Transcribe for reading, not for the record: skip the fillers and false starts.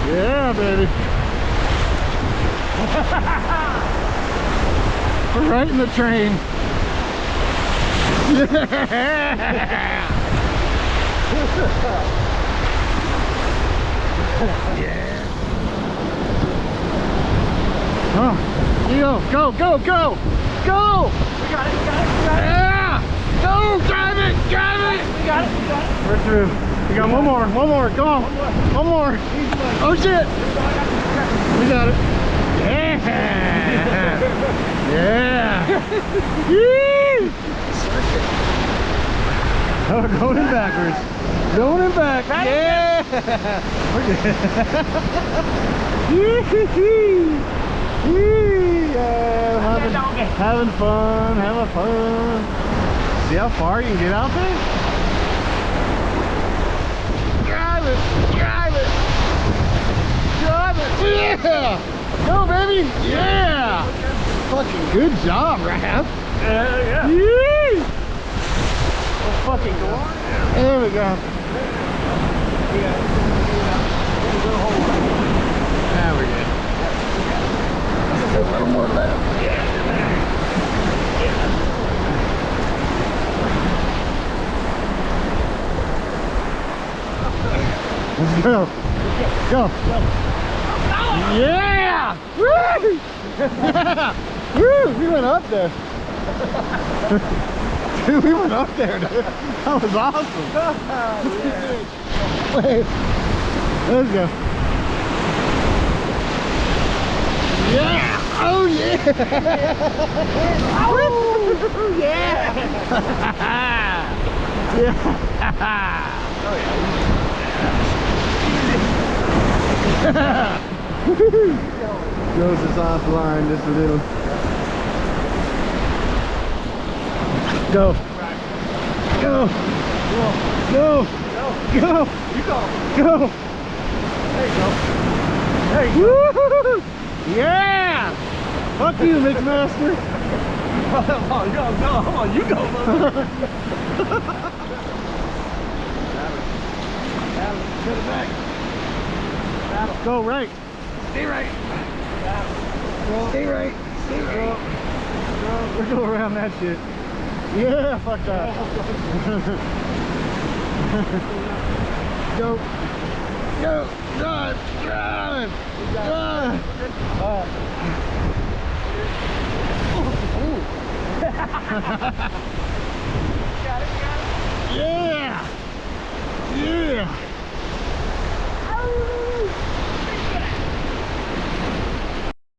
Yeah, baby. We're right in the train. Yeah. Yeah. Oh, go, go, go, go! We got it, we got it, we got it. Yeah! Go, drive it, drive it! We got it, we got it. We're through. We got one more, come on. One more. Oh shit! We got it. Yeah! Yeah! Yee! Oh, we're going in backwards. Going in back. Yeah! Yeah, having fun, having fun. See how far you can get out there? Drive it, drive it, drive it. Yeah! Go, baby! Yeah! Fucking good job, Raph. Yeah. Yee! Let's fucking go on. There we go. Yeah. There we go. A little more left. Let's go. Go. Yeah! Woo! Yeah! Woo! We went up there. Dude, we went up there, dude. That was awesome. Wait. Let's go. Yeah! Oh yeah! Oh yeah! Yeah! Oh yeah! Goes us offline just a little. Go! Go! Go! Go! You go. Go! There you go. There you go. Woo! Yeah! Fuck you, McMaster! Come on, go, go. Come on, you go, brother. Put it back. Go right. Stay right. Stay right. Stay right. We're going around that shit. Yeah, fuck that. Go. Go. Drive. Drive. Drive. Got it, got it. Yeah.